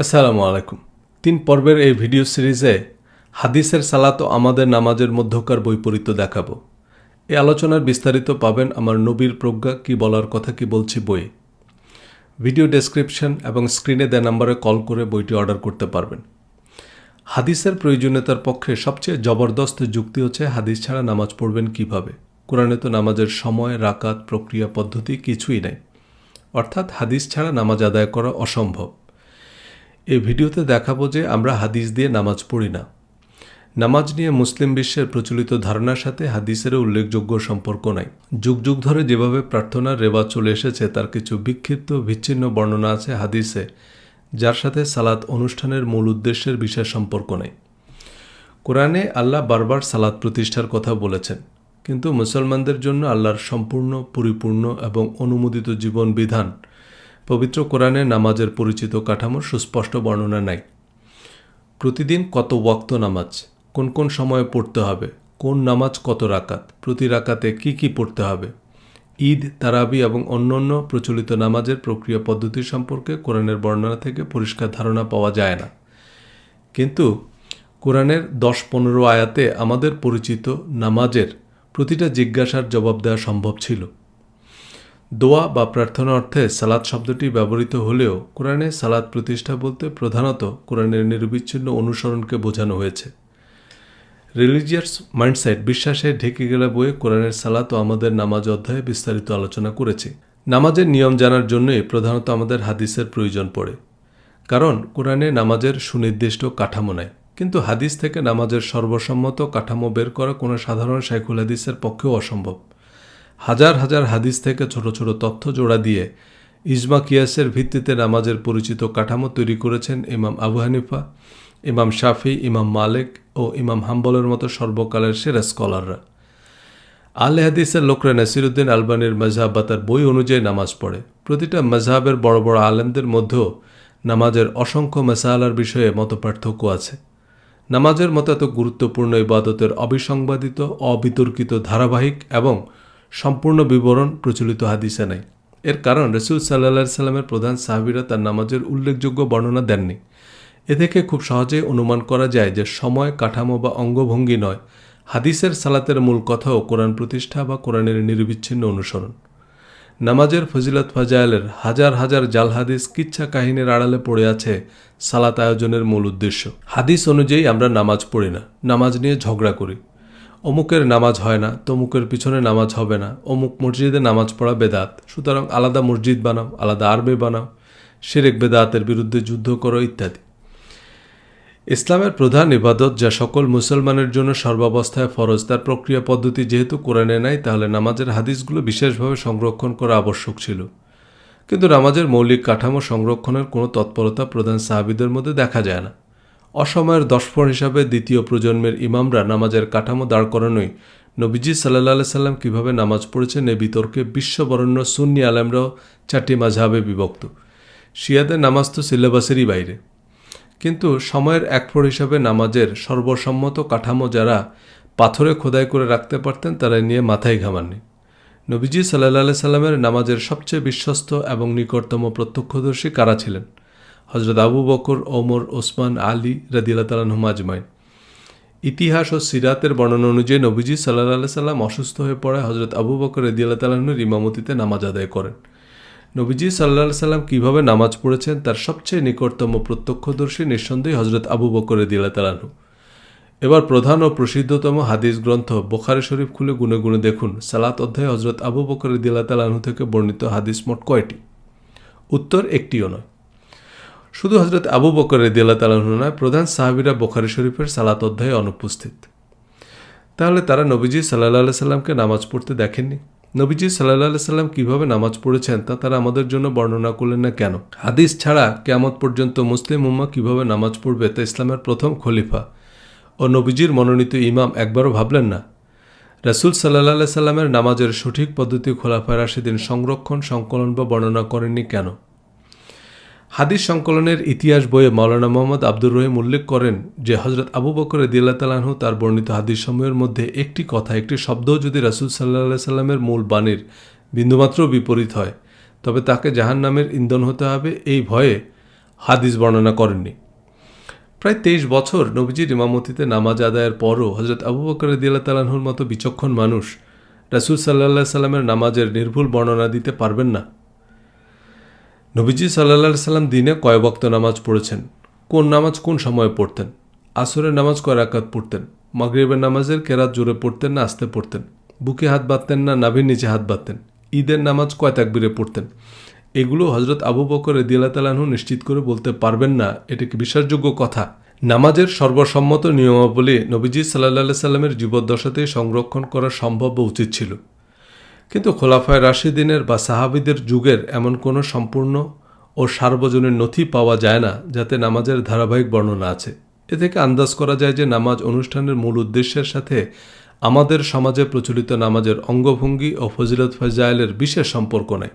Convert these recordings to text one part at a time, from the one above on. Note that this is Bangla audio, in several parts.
আসসালামু আলাইকুম। 3 পর্বের এই ভিডিও সিরিজে হাদিসের সালাত ও আমাদের নামাজের মধ্যকার বৈপরীত্য দেখাবো। এই আলোচনার বিস্তারিত পাবেন আমার নবীর প্রজ্ঞা কি বলার কথা কি বলছি বইয়ে। ভিডিও ডেসক্রিপশন এবং স্ক্রিনে দেওয়া নম্বরে কল করে বইটি অর্ডার করতে পারবেন। হাদিসের প্রয়োজনীয়তার পক্ষে সবচেয়ে জবরদস্ত যুক্তি হচ্ছে হাদিস ছাড়া নামাজ পড়বেন কিভাবে। কোরআনে তো নামাজের সময়, রাকাত, প্রক্রিয়া, পদ্ধতি কিছুই নাই। অর্থাৎ হাদিস ছাড়া নামাজ আদায় করা অসম্ভব। এই ভিডিওতে দেখাবো যে আমরা হাদিস দিয়ে নামাজ পড়ি না। নামাজ নিয়ে মুসলিম বিশ্বের প্রচলিত ধারণার সাথে হাদিসেরও উল্লেখযোগ্য সম্পর্ক নাই। যুগ যুগ ধরে যেভাবে প্রার্থনার রেওয়াজ চলে এসেছে তার কিছু বিক্ষিপ্ত বিচ্ছিন্ন বর্ণনা আছে হাদিসে, যার সাথে সালাত অনুষ্ঠানের মূল উদ্দেশ্যের বিশেষ সম্পর্ক নেই। কোরআনে আল্লাহ বারবার সালাত প্রতিষ্ঠার কথা বলেছেন, কিন্তু মুসলমানদের জন্য আল্লাহর সম্পূর্ণ, পরিপূর্ণ এবং অনুমোদিত জীবন বিধান পবিত্র কোরআনে নামাজের পরিচিত কাঠামোর সুস্পষ্ট বর্ণনা নাই। প্রতিদিন কত ওয়াক্ত নামাজ, কোন কোন সময়ে পড়তে হবে, কোন নামাজ কত রাকাত, প্রতি রাকাতে কি পড়তে হবে, ঈদ, তারাবি এবং অন্যান্য প্রচলিত নামাজের প্রক্রিয়া পদ্ধতি সম্পর্কে কোরআনের বর্ণনা থেকে পরিষ্কার ধারণা পাওয়া যায় না। কিন্তু কোরআনের 10-15 আয়াতে আমাদের পরিচিত নামাজের প্রতিটা জিজ্ঞাসার জবাব দেওয়া সম্ভব ছিল। দোয়া বা প্রার্থনা অর্থে সালাত শব্দটি ব্যবহৃত হলেও কোরআনে সালাত প্রতিষ্ঠা বলতে প্রধানত কোরআনের নিরবিচ্ছিন্ন অনুসরণকে বোঝানো হয়েছে। রিলিজিয়াস মাইন্ডসেট বিশ্বাসে ঢেকে গেলে বইয়ে কোরআনের সালাত ও আমাদের নামাজ অধ্যায়ে বিস্তারিত আলোচনা করেছি। নামাজের নিয়ম জানার জন্যই প্রধানত আমাদের হাদিসের প্রয়োজন পড়ে, কারণ কোরআনে নামাজের সুনির্দিষ্ট কাঠামো নেই। কিন্তু হাদিস থেকে নামাজের সর্বসম্মত কাঠামো বের করা কোনো সাধারণ শাইখুল হাদিসের পক্ষেও অসম্ভব। হাজার হাজার হাদিস থেকে ছোট ছোট তথ্য জোড়া দিয়ে ইজমা কিয়াসের ভিত্তিতে নামাজের পরিচিত কাঠামো তৈরি করেছেন ইমাম আবু হানিফা, ইমাম শাফি, ইমাম মালিক ও ইমাম হাম্বলের মতো সর্বকালের সেরা স্কলাররা। আহলে হাদিসের লোকরা নাসিরুদ্দিন আলবানির মজহাব বা তার বই অনুযায়ী নামাজ পড়ে। প্রতিটা মজহাবের বড় বড় আলেমদের মধ্যেও নামাজের অসংখ্য মাসালার বিষয়ে মতপার্থক্য আছে। নামাজের মতো এত গুরুত্বপূর্ণ ইবাদতের অবিসংবাদিত, অবিতর্কিত, ধারাবাহিক এবং সম্পূর্ণ বিবরণ প্রচলিত হাদিসে নেই। এর কারণ রাসূল সাল্লাল্লাহু আলাইহি সাল্লামের প্রধান সাহাবীরা তার নামাজের উল্লেখযোগ্য বর্ণনা দেননি। এ থেকে খুব সহজেই অনুমান করা যায় যে সময়, কাঠামো বা অঙ্গভঙ্গি নয়, হাদিসের সালাতের মূল কথাও কোরআন প্রতিষ্ঠা বা কোরআনের নিরবিচ্ছিন্ন অনুসরণ। নামাজের ফজিলত ফাজাইলের হাজার হাজার জাল হাদিস, কিচ্ছা কাহিনীর আড়ালে পড়ে আছে সালাত আয়োজনের মূল উদ্দেশ্য। হাদিস অনুযায়ী আমরা নামাজ পড়ি না, নামাজ নিয়ে ঝগড়া করি। অমুকের নামাজ হয় না, তমুকের পিছনে নামাজ হবে না, অমুক মসজিদে নামাজ পড়া বেদাত, সুতরাং আলাদা মসজিদ বানাও, আলাদা আরবে বানাও, শিরক বেদাতের বিরুদ্ধে যুদ্ধ করো ইত্যাদি। ইসলামের প্রধান ইবাদত, যা সকল মুসলমানের জন্য সর্বাবস্থায় ফরজ, তার প্রক্রিয়া পদ্ধতি যেহেতু কোরআনে নাই, তাহলে নামাজের হাদিসগুলো বিশেষভাবে সংরক্ষণ করা আবশ্যক ছিল। কিন্তু নামাজের মৌলিক কাঠামো সংরক্ষণের কোনো তৎপরতা প্রধান সাহাবীদের মধ্যে দেখা যায় না। অসময়ের দশফর হিসাবে দ্বিতীয় প্রজন্মের ইমামরা নামাজের কাঠামো দাঁড় করানোই নবীজি সাল্লাল্লাহু আলাইহি সাল্লাম কীভাবে নামাজ পড়েছেন এ বিতর্কে বিশ্ববরেণ্য সুন্নি আলেমরাও 4টি মাযহাবে বিভক্ত। শিয়াদের নামাজ তো সিলেবাসেরই বাইরে। কিন্তু সময়ের একফর হিসাবে নামাজের সর্বসম্মত কাঠামো যারা পাথরে খোদাই করে রাখতে পারতেন তারা নিয়ে মাথায় ঘামাননি। নবীজি সাল্লাল্লাহু আলাইহি সাল্লামের নামাজের সবচেয়ে বিশ্বস্ত এবং নিকটতম প্রত্যক্ষদর্শী কারা ছিলেন? হযরত আবু বকর, ওমর, ওসমান, আলী রাদিয়াল্লাহু তাআলা আনহুম আজমাইন। ইতিহাস ও সিরাতের বর্ণনা অনুযায়ী নবীজি সাল্লাল্লাহু আলাইহি সাল্লাম অসুস্থ হয়ে পড়ায় হযরত আবু বকর রাদিয়াল্লাহু তাআলা আনহুর ইমামতিতে নামাজ আদায় করেন। নবীজি সাল্লাল্লাহু আলাইহি সাল্লাম কীভাবে নামাজ পড়েছেন তার সবচেয়ে নিকটতম প্রত্যক্ষদর্শী নিঃসন্দেহে হযরত আবু বকর রাদিয়াল্লাহু তাআলা আনহু। এবার প্রধান ও প্রসিদ্ধতম হাদিস গ্রন্থ বুখারী শরীফ খুলে গুনে গুনে দেখুন, সালাত অধ্যায়ে হযরত আবু বকর রাদিয়াল্লাহু তাআলা আনহু থেকে বর্ণিত হাদিস মোট কয়টি? উত্তর একটিও নয়। শুধু হযরত আবু বকর রাদিয়াল্লাহু তাআলা আনহু নয়, প্রধান সাহাবীরা বুখারী শরীফের সালাত অধ্যায়ে অনুপস্থিত। তাহলে তারা নবীজি সাল্লাল্লাহু আলাইহি সাল্লামকে নামাজ পড়তে দেখেননি? নবীজি সাল্লাল্লাহু আলাইহি সাল্লাম কীভাবে নামাজ পড়েছেন তা তারা আমাদের জন্য বর্ণনা করলেন না কেন? হাদিস ছাড়া কিয়ামত পর্যন্ত মুসলিম উম্মাহ কীভাবে নামাজ পড়বে তা ইসলামের প্রথম খলিফা ও নবীজির মনোনীত ইমাম একবারও ভাবলেন না? রাসূল সাল্লাল্লাহু আলাইহি সাল্লামের নামাজের সঠিক পদ্ধতি খোলাফায়ে রাশিদিন সংরক্ষণ, সংকলন বা বর্ণনা করেননি কেন? হাদিস সংকলনের ইতিহাস বইয়ে মাওলানা মোহাম্মদ আব্দুর রহিম উল্লেখ করেন যে হযরত আবু বকর রাদিয়াল্লাহু তাআলা আনহু তার বর্ণিত হাদিসসমূহের মধ্যে একটি কথা, একটি শব্দও যদি রাসূল সাল্লাল্লাহু আলাইহি সাল্লামের মূল বাণীর বিন্দুমাত্র বিপরীত হয়, তবে তাকে জাহান্নামের ইন্ধন হতে হবে, এই ভয়ে হাদিস বর্ণনা করেননি। প্রায় 23 বছর নবীজির ইমামতিতে নামাজ আদায়ের পরও হজরত আবু বকর রাদিয়াল্লাহু তাআলা আনহুর মতো বিচক্ষণ মানুষ রাসূল সাল্লাল্লাহু আলাইহি সাল্লামের নামাজের নির্ভুল বর্ণনা দিতে পারবেন না? নবীজি সাল্লাল্লাহু আলাইহি সাল্লাম দিনে কয় ওয়াক্ত নামাজ পড়েছেন, কোন নামাজ কোন সময়ে পড়তেন, আসরের নামাজ কয় রাকাত পড়তেন, মাগরিবের নামাজের কেরাত জোরে পড়তেন না আস্তে পড়তেন, বুকে হাত বাঁধতেন না নাভির নিচে হাত বাঁধতেন, ঈদের নামাজ কয় তাকবীরে পড়তেন, এগুলো হজরত আবু বকর রাদিয়াল্লাহু তাআলা আনহু নিশ্চিত করে বলতে পারবেন না? এটা কি বিশ্বাসযোগ্য কথা? নামাজের সর্বসম্মত নিয়মাবলী নবীজি সাল্লাল্লাহু আলাইহি সাল্লামের জীবদ্দশাতেই সংরক্ষণ করা সম্ভব বা উচিত ছিল, কিন্তু খোলাফায়ে রাশিদিনের বা সাহাবীদের যুগের এমন কোনো সম্পূর্ণ ও সার্বজনীন নথি পাওয়া যায় না যাতে নামাজের ধারাবাহিক বর্ণনা আছে। এ থেকে আন্দাজ করা যায় যে নামাজ অনুষ্ঠানের মূল উদ্দেশ্যের সাথে আমাদের সমাজে প্রচলিত নামাজের অঙ্গভঙ্গি ও ফজিলত ফজায়েলের বিশেষ সম্পর্ক নেই।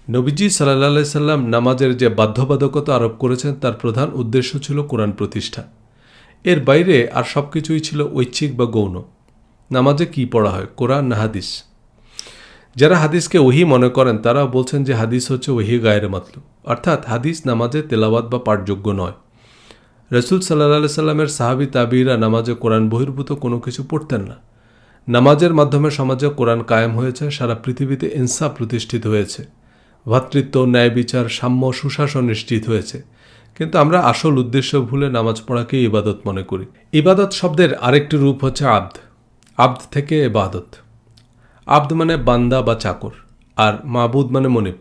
নবীজি সাল্লাল্লাহু আলাইহি সাল্লাম নামাজের যে বাধ্যবাধকতা আরোপ করেছেন তার প্রধান উদ্দেশ্য ছিল কোরআন প্রতিষ্ঠা। এর বাইরে আর সব কিছুই ছিল ঐচ্ছিক বা গৌণ। নামাজে কি পড়া হয়, কোরআন না হাদিস? যারা হাদিসকে ওহী মনে করেন তারা বলছেন যে হাদিস হচ্ছে ওহী গায়রে মাতলুব, অর্থাৎ হাদিস নামাজে তেলাওয়াত বা পাঠযোগ্য নয়। রাসূল সাল্লাল্লাহু আলাইহি সাল্লামের সাহাবী তাবিঈরা নামাজে কোরআন বহির্ভূত কোনো কিছু পড়তেন না। নামাজের মাধ্যমে সমাজে কোরআন কায়েম হয়েছে, সারা পৃথিবীতে ইনসাফ প্রতিষ্ঠিত হয়েছে, ভ্রাতৃত্ব, ন্যায় বিচার, সাম্য, সুশাসন নিশ্চিত হয়েছে। কিন্তু আমরা আসল উদ্দেশ্য ভুলে নামাজ পড়াকেই ইবাদত মনে করি। ইবাদত শব্দের আরেকটি রূপ হচ্ছে আব্দ। আব্দ থেকে ইবাদত। আব্দ মানে বান্দা বা চাকর, আর মাবুদ মানে মনিব।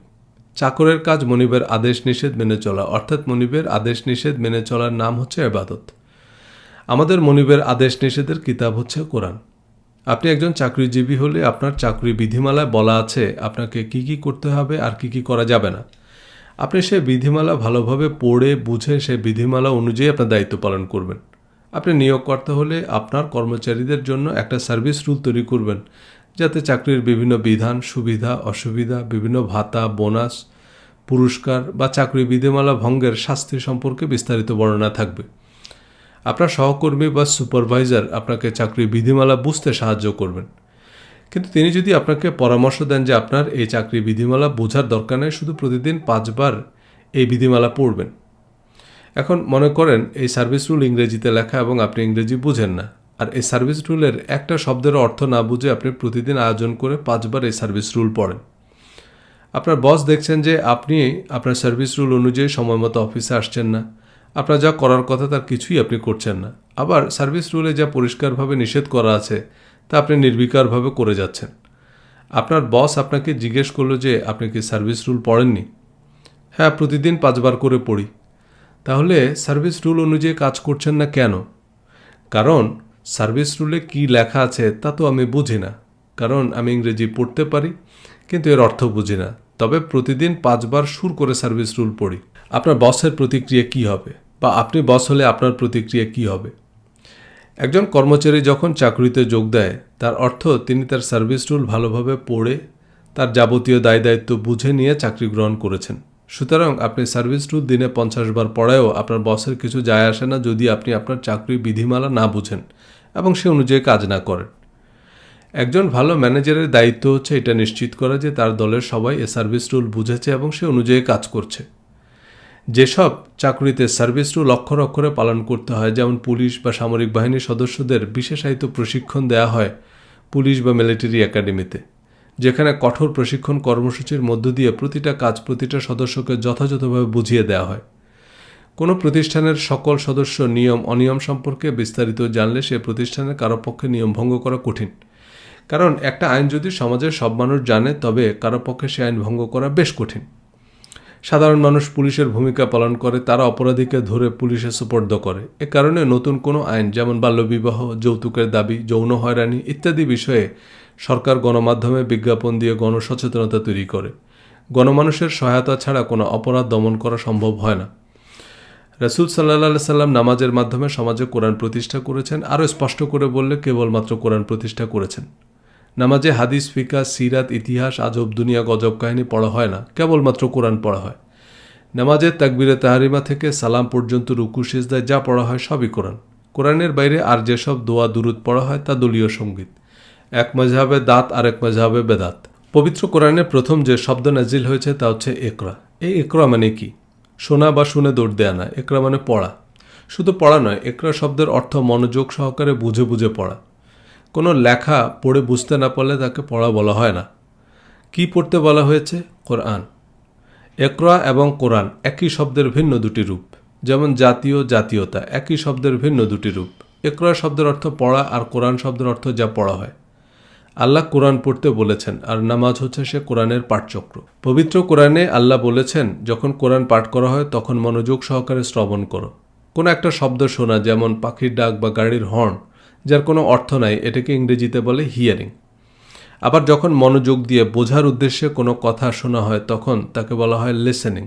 চাকরের কাজ মনিবের আদেশ নিষেধ মেনে চলা, অর্থাৎ মনিবের আদেশ নিষেধ মেনে চলার নাম হচ্ছে ইবাদত। আমাদের মনিবের আদেশ নিষেধের কিতাব হচ্ছে কোরআন। আপনি একজন চাকরিজীবী হলে আপনার চাকরি বিধিমালায় বলা আছে আপনাকে কি কি করতে হবে আর কি কি করা যাবে না। আপনি সেই বিধিমালা ভালোভাবে পড়ে বুঝে সেই বিধিমালা অনুযায়ী আপনার দায়িত্ব পালন করবেন। আপনি নিয়োগকর্তা হলে আপনার কর্মচারীদের জন্য একটা সার্ভিস রুল তৈরি করবেন, যাতে চাকরির বিভিন্ন বিধান, সুবিধা, অসুবিধা, বিভিন্ন ভাতা, বোনাস, পুরস্কার বা চাকরি বিধিমালা ভঙ্গের শাস্তি সম্পর্কে বিস্তারিত বর্ণনা থাকবে। আপনার সহকর্মী বা সুপারভাইজার আপনাকে চাকরির বিধিমালা বুঝতে সাহায্য করবেন, কিন্তু তিনি যদি আপনাকে পরামর্শ দেন যে আপনার এই চাকরি বিধিমালা বোঝার দরকার নেই, শুধু প্রতিদিন 5 বার এই বিধিমালা পড়বেন। এখন মনে করেন এই সার্ভিস রুল ইংরেজিতে লেখা এবং আপনি ইংরেজি বুঝেন না, আর এই সার্ভিস রুলের একটা শব্দের অর্থ না বুঝে আপনি প্রতিদিন আয়োজন করে 5 বার এই সার্ভিস রুল পড়েন। আপনার বস দেখছেন যে আপনি আপনার সার্ভিস রুল অনুযায়ী সময় মতো অফিসে আসছেন না, আপনার যা করার কথা তার কিছুই আপনি করছেন না, আবার সার্ভিস রুলে যা পরিষ্কারভাবে নিষেধ করা আছে তা আপনি নির্বিকারভাবে করে যাচ্ছেন। আপনার বস আপনাকে জিজ্ঞেস করলো যে আপনি কি সার্ভিস রুল পড়েননি? হ্যাঁ, প্রতিদিন 5 বার করে পড়ি। তাহলে সার্ভিস রুল অনুযায়ী কাজ করছেন না কেন? কারণ সার্ভিস রুলে কি লেখা আছে তা তো আমি বুঝি না, কারণ আমি ইংরেজি পড়তে পারি কিন্তু এর অর্থ বুঝি না, তবে প্রতিদিন 5 বার সুর করে সার্ভিস রুল পড়ি। আপনার বসের প্রতিক্রিয়া কি হবে, বা আপনি বস হলে আপনার প্রতিক্রিয়া কি হবে? একজন কর্মচারী যখন চাকরিতে যোগ দেয় তার অর্থ তিনি তার সার্ভিস রুল ভালোভাবে পড়ে তার যাবতীয় দায় দায়িত্ব বুঝে নিয়ে চাকরি গ্রহণ করেছেন। সুতরাং আপনি সার্ভিস রুল দিনে 50 বার পড়ায়ও আপনার বসের কিছু যায় আসে না যদি আপনি আপনার চাকরির বিধিমালা না বুঝেন এবং সে অনুযায়ী কাজ না করেন। একজন ভালো ম্যানেজারের দায়িত্ব হচ্ছে এটা নিশ্চিত করা যে তার দলের সবাই এ সার্ভিস রুল বুঝেছে এবং সে অনুযায়ী কাজ করছে। যেসব চাকরিতে সার্ভিস রুল অক্ষরে অক্ষরে পালন করতে হয়, যেমন পুলিশ বা সামরিক বাহিনীর সদস্যদের বিশেষায়িত প্রশিক্ষণ দেওয়া হয় পুলিশ বা মিলিটারি একাডেমিতে, যেখানে কঠোর প্রশিক্ষণ কর্মসূচির মধ্য দিয়ে প্রতিটা কাজ প্রতিটা সদস্যকে যথাযথভাবে বুঝিয়ে দেওয়া হয়। কোনো প্রতিষ্ঠানের সকল সদস্য নিয়ম অনিয়ম সম্পর্কে বিস্তারিত জানলে সে প্রতিষ্ঠানের কারো পক্ষে নিয়ম ভঙ্গ করা কঠিন, কারণ একটা আইন যদি সমাজের সব মানুষ জানে তবে কারো পক্ষে সে আইন ভঙ্গ করা বেশ কঠিন। সাধারণ মানুষ পুলিশের ভূমিকা পালন করে, তারা অপরাধীকে ধরে পুলিশে সুপর্দ করে। এ কারণে নতুন কোনো আইন যেমন বাল্যবিবাহ, যৌতুকের দাবি, যৌন হয়রানি ইত্যাদি বিষয়ে সরকার গণমাধ্যমে বিজ্ঞাপন দিয়ে গণসচেতনতা তৈরি করে। গণমানুষের সহায়তা ছাড়া কোনো অপরাধ দমন করা সম্ভব হয় না। রাসূল সাল্লাল্লাহু আলাইহি সাল্লাম নামাজের মাধ্যমে সমাজে কোরআন প্রতিষ্ঠা করেছেন। আরও স্পষ্ট করে বললে কেবলমাত্র কোরআন প্রতিষ্ঠা করেছেন। নামাজে হাদিস, ফিকা, সিরাত, ইতিহাস, আজব দুনিয়া, গজব কাহিনী পড়া হয় না, কেবলমাত্র কোরআন পড়া হয়। নামাজে তাকবীরে তাহরিমা থেকে সালাম পর্যন্ত রুকু সিজদায় যা পড়া হয় সবই কোরআন। কোরআনের বাইরে আর যেসব দোয়া দুরুদ পড়া হয় তা দলীয় সঙ্গীত। এক মাযহাবে দাত আর এক মাযহাবে বেদাত। পবিত্র কোরআনের প্রথম যে শব্দ নাজিল হয়েছে তা হচ্ছে ইকরা। এই ইকরা মানে কি? শোনা বা শুনে দৌড় দেয়া না, একরা মানে পড়া। শুধু পড়া নয়, একরা শব্দের অর্থ মনোযোগ সহকারে বুঝে বুঝে পড়া। কোনো লেখা পড়ে বুঝতে না পারলে তাকে পড়া বলা হয় না। কি পড়তে বলা হয়েছে? কোরআন। একরা এবং কোরআন একই শব্দের ভিন্ন দুটি রূপ। যেমন জাতীয়, জাতীয়তা একই শব্দের ভিন্ন দুটি রূপ। একরা শব্দের অর্থ পড়া আর কোরআন শব্দের অর্থ যা পড়া হয়। আল্লাহ কোরআন পড়তে বলেছেন, আর নামাজ হচ্ছে সে কোরআনের পাঠচক্র। পবিত্র কোরআনে আল্লাহ বলেছেন, যখন কোরআন পাঠ করা হয় তখন মনোযোগ সহকারে শ্রবণ করো। কোনো একটা শব্দ শোনা, যেমন পাখির ডাক বা গাড়ির হর্ন, যার কোনো অর্থ নাই, এটাকে ইংরেজিতে বলে হিয়ারিং। আবার যখন মনোযোগ দিয়ে বোঝার উদ্দেশ্যে কোনো কথা শোনা হয় তখন তাকে বলা হয় লিসেনিং।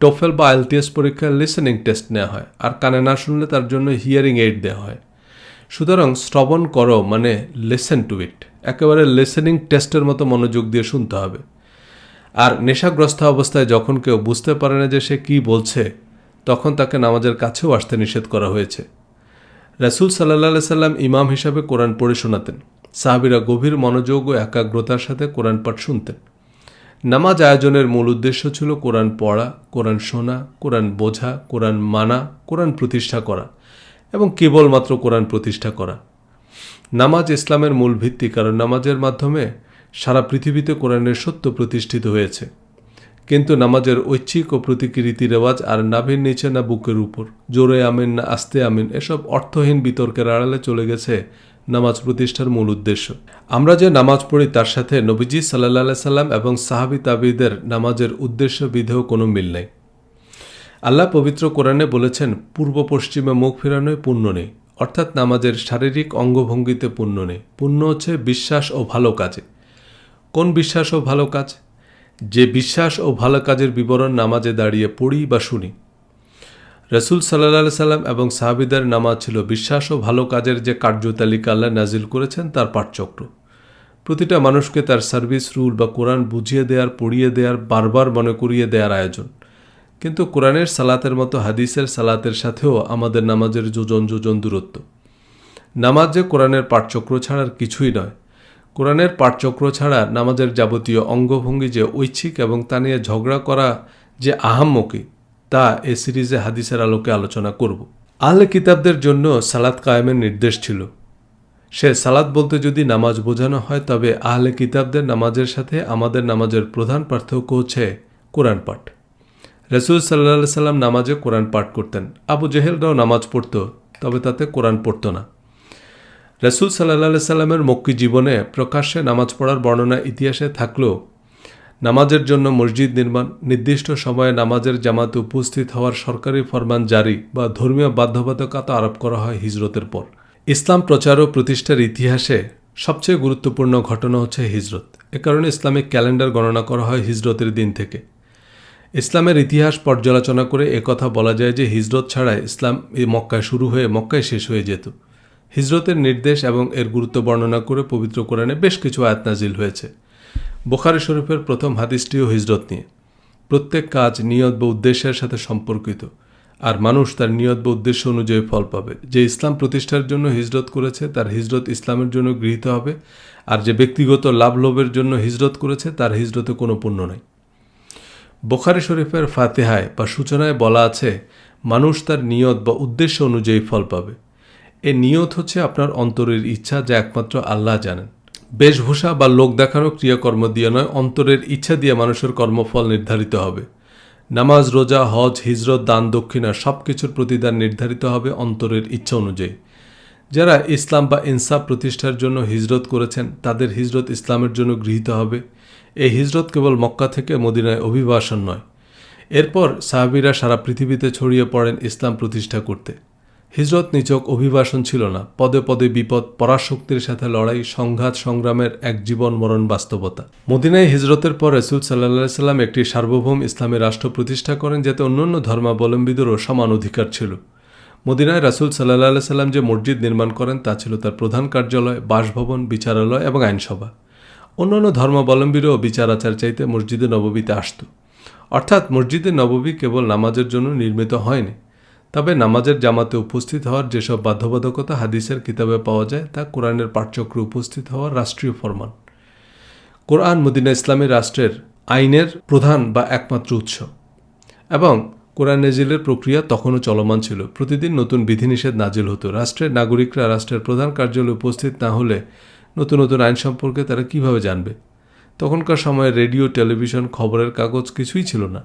টোফেল বা আইএলটিএস পরীক্ষায় লিসেনিং টেস্ট নেওয়া হয়, আর কানে না শুনলে তার জন্য হিয়ারিং এইড দেওয়া হয়। সুতরাং শ্রবণ করো মানে লিসেন টু ইট, একেবারে লিসেনিং টেস্টের মতো মনোযোগ দিয়ে শুনতে হবে। আর নেশাগ্রস্ত অবস্থায় যখন কেউ বুঝতে পারে না যে সে কী বলছে, তখন তাকে নামাজের কাছেও আসতে নিষেধ করা হয়েছে। রাসূল সাল্লাল্লাহু সাল্লাম ইমাম হিসাবে কোরআন পড়ে শোনাতেন। সাহাবীরা গভীর মনোযোগ ও একাগ্রতার সাথে কোরআন পাঠ শুনতেন। নামাজ আয়োজনের মূল উদ্দেশ্য ছিল কোরআন পড়া, কোরআন শোনা, কোরআন বোঝা, কোরআন মানা, কোরআন প্রতিষ্ঠা করা এবং কেবলমাত্র কোরআন প্রতিষ্ঠা করা। নামাজ ইসলামের মূল ভিত্তি, কারণ নামাজের মাধ্যমে সারা পৃথিবীতে কোরআনের সত্য প্রতিষ্ঠিত হয়েছে। কিন্তু নামাজের ঐচ্ছিক ও প্রতীকী রীতিরেওয়াজ আর নাভির নিচে না বুকের উপর, জোরে আমিন না আস্তে আমিন, এসব অর্থহীন বিতর্কের আড়ালে চলে গেছে নামাজ প্রতিষ্ঠার মূল উদ্দেশ্য। আমরা যে নামাজ পড়ি তার সাথে নবীজি সাল্লাল্লাহু আলাইহি সাল্লাম এবং সাহাবী তাবিঈদের নামাজের উদ্দেশ্য বিধেয় কোনো মিল নেই। আল্লাহ পবিত্র কোরআনে বলেছেন, পূর্ব পশ্চিমে মুখ ফেরানোয় পুণ্য নেই, অর্থাৎ নামাজের শারীরিক অঙ্গভঙ্গিতে পুণ্য নেই। পুণ্য হচ্ছে বিশ্বাস ও ভালো কাজে। কোন বিশ্বাস ও ভালো কাজ? যে বিশ্বাস ও ভালো কাজের বিবরণ নামাজে দাঁড়িয়ে পড়ি বা শুনি। রাসূল সাল্লাল্লাহু আলাইহি সাল্লাম এবং সাহাবীদের নামাজ ছিল বিশ্বাস ও ভালো কাজের যে কার্যতালিকা আল্লাহ নাজিল করেছেন তার পাঠচক্র। প্রতিটা মানুষকে তার সার্ভিস রুল বা কোরআন বুঝিয়ে দেওয়ার, পড়িয়ে দেওয়ার, বারবার মনে করিয়ে দেওয়ার আয়োজন। কিন্তু কোরআনের সালাতের মতো হাদিসের সালাতের সাথেও আমাদের নামাজের যোজন যোজন দূরত্ব। নামাজ যে কোরআনের পাঠচক্র ছাড়ার কিছুই নয়। কোরআনের পাঠচক্র ছাড়া নামাজের যাবতীয় অঙ্গভঙ্গি যে ঐচ্ছিক এবং তা নিয়ে ঝগড়া করা যে আহাম্মকি, তা এ সিরিজে হাদিসের আলোকে আলোচনা করব। আহলে কিতাবদের জন্য সালাত কায়েমের নির্দেশ ছিল। সে সালাত বলতে যদি নামাজ বোঝানো হয়, তবে আহলে কিতাবদের নামাজের সাথে আমাদের নামাজের প্রধান পার্থক্য হচ্ছে কোরআন পাঠ। রাসূল সাল্লাল্লাহু আলাইহি সাল্লাম নামাজে কোরআন পাঠ করতেন। আবু জেহেলরাও নামাজ পড়ত, তবে তাতে কোরআন পড়ত না। রাসূল সাল্লাল্লাহু আলাইহি সাল্লামের মক্কি জীবনে প্রকাশ্যে নামাজ পড়ার বর্ণনা ইতিহাসে থাকলেও নামাজের জন্য মসজিদ নির্মাণ, নির্দিষ্ট সময়ে নামাজের জামাতে উপস্থিত হওয়ার সরকারি ফরমান জারি বা ধর্মীয় বাধ্যবাধকতা আরোপ করা হয় হিজরতের পর। ইসলাম প্রচার ও প্রতিষ্ঠার ইতিহাসে সবচেয়ে গুরুত্বপূর্ণ ঘটনা হচ্ছে হিজরত। এ কারণে ইসলামিক ক্যালেন্ডার গণনা করা হয় হিজরতের দিন থেকে। ইসলামের ইতিহাস পর্যালোচনা করে একথা বলা যায় যে হিজরত ছাড়াই ইসলাম মক্কায় শুরু হয়ে মক্কায় শেষ হয়ে যেত। হিজরতের নির্দেশ এবং এর গুরুত্ব বর্ণনা করে পবিত্র কোরআনে বেশ কিছু আয়াত নাজিল হয়েছে। বুখারী শরীফের প্রথম হাদিসটিও হিজরত নিয়ে। প্রত্যেক কাজ নিয়ত বা উদ্দেশ্যের সাথে সম্পর্কিত, আর মানুষ তার নিয়ত বা উদ্দেশ্য অনুযায়ী ফল পাবে। যে ইসলাম প্রতিষ্ঠার জন্য হিজরত করেছে তার হিজরত ইসলামের জন্য গৃহীত হবে, আর যে ব্যক্তিগত লাভ লোভের জন্য হিজরত করেছে তার হিজরতে কোনো পুণ্য নেই। বুখারী শরীফের ফাতিহায় বা সূচনায় বলা আছে, মানুষ তার নিয়ত বা উদ্দেশ্য অনুযায়ী ফল পাবে। এ নিয়ত হচ্ছে আপনার অন্তরের ইচ্ছা, যা একমাত্র আল্লাহ জানেন। বেশভূষা বা লোক দেখানো ক্রিয়াকর্ম দিয়ে নয়, অন্তরের ইচ্ছা দিয়ে মানুষের কর্মফল নির্ধারিত হবে। নামাজ, রোজা, হজ, হিজরত, দান, দক্ষিণা সব কিছুর প্রতিদান নির্ধারিত হবে অন্তরের ইচ্ছা অনুযায়ী। যারা ইসলাম বা ইনসাফ প্রতিষ্ঠার জন্য হিজরত করেছেন তাদের হিজরত ইসলামের জন্য গৃহীত হবে। এই হিজরত কেবল মক্কা থেকে মদিনায় অভিবাসন নয়। এরপর সাহাবীরা সারা পৃথিবীতে ছড়িয়ে পড়েন ইসলাম প্রতিষ্ঠা করতে। হিজরত নিছক অভিবাসন ছিল না, পদে পদে বিপদ, পরাশক্তির সাথে লড়াই, সংঘাত, সংগ্রামের এক জীবন মরণ বাস্তবতা। মদিনায় হিজরতের পর রাসূল সাল্লাল্লাহু আলাইহি সাল্লাম একটি সার্বভৌম ইসলামী রাষ্ট্র প্রতিষ্ঠা করেন, যাতে অন্যান্য ধর্মাবলম্বীদেরও সমান অধিকার ছিল। মদিনায় রাসূল সাল্লাল্লাহু আলাইহি সাল্লাম যে মসজিদ নির্মাণ করেন তা ছিল তার প্রধান কার্যালয়, বাসভবন, বিচারালয় এবং আইনসভা। অন্যান্য ধর্মাবলম্বীরাও বিচার আচার চাইতে মসজিদে নববীতে আসত। অর্থাৎ মসজিদে নববী কেবল নামাজের জন্য নির্মিত হয়নি। তবে নামাজের জামাতে উপস্থিত হওয়ার যেসব বাধ্যবাধকতা হাদিসের কিতাবে পাওয়া যায় তা কোরআনের পাঠচক্রে উপস্থিত হওয়ার রাষ্ট্রীয় ফরমান। কোরআন মদিনা ইসলামী রাষ্ট্রের আইনের প্রধান বা একমাত্র উৎস। এবং কোরআন নাজিলের প্রক্রিয়া তখনও চলমান ছিল। প্রতিদিন নতুন বিধিনিষেধ নাজিল হতো। রাষ্ট্রের নাগরিকরা রাষ্ট্রের প্রধান কার্যালয়ে উপস্থিত না হলে নতুন নতুন আইন সম্পর্কে তারা কিভাবে জানবে? তখনকার সময়ে রেডিও, টেলিভিশন, খবরের কাগজ কিছুই ছিল না।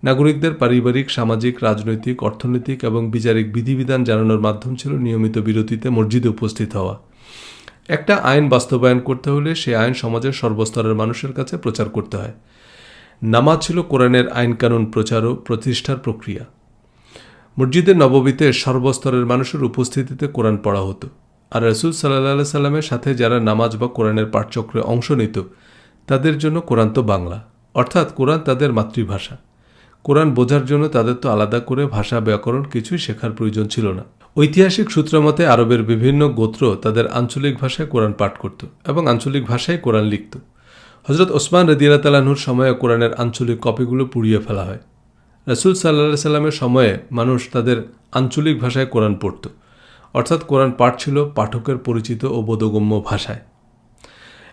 নাগরিকদের পারিবারিক, সামাজিক, রাজনৈতিক, অর্থনৈতিক এবং বিচারিক বিধিবিধান জানানোর মাধ্যম ছিল নিয়মিত বিরতিতে মসজিদে উপস্থিত হওয়া। একটা আইন বাস্তবায়ন করতে হলে সে আইন সমাজের সর্বস্তরের মানুষের কাছে প্রচার করতে হয়। নামাজ ছিল কোরআনের আইনকানুন প্রচার ও প্রতিষ্ঠার প্রক্রিয়া। মসজিদের নববীতে সর্বস্তরের মানুষের উপস্থিতিতে কোরআন পড়া হতো। আর রাসূল সাল্লাল্লাহু সাল্লামের সাথে যারা নামাজ বা কোরআনের পাঠচক্রে অংশ নিত তাদের জন্য কোরআন তো বাংলা, অর্থাৎ কোরআন তাদের মাতৃভাষা। কোরআন বোঝার জন্য তাদের তো আলাদা করে ভাষা, ব্যাকরণ কিছুই শেখার প্রয়োজন ছিল না। ঐতিহাসিক সূত্র মতে আরবের বিভিন্ন গোত্র তাদের আঞ্চলিক ভাষায় কোরআন পাঠ করত এবং আঞ্চলিক ভাষায় কোরআন লিখত। হযরত ওসমান রাদিয়াল্লাহু তাআলা আনহুর সময়ে কোরআনের আঞ্চলিক কপিগুলো পুড়িয়ে ফেলা হয়। রাসূল সাল্লাল্লাহু সাল্লামের সময়ে মানুষ তাদের আঞ্চলিক ভাষায় কোরআন পড়ত, অর্থাৎ কোরআন পাঠ ছিল পাঠকের পরিচিত ও বোধগম্য ভাষায়।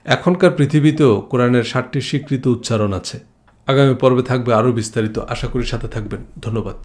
এখনকার পৃথিবীতেও কোরআনের 7টি স্বীকৃত উচ্চারণ আছে। আগামী পর্বে থাকবে আরও বিস্তারিত। আশা করি সাথে থাকবেন। ধন্যবাদ।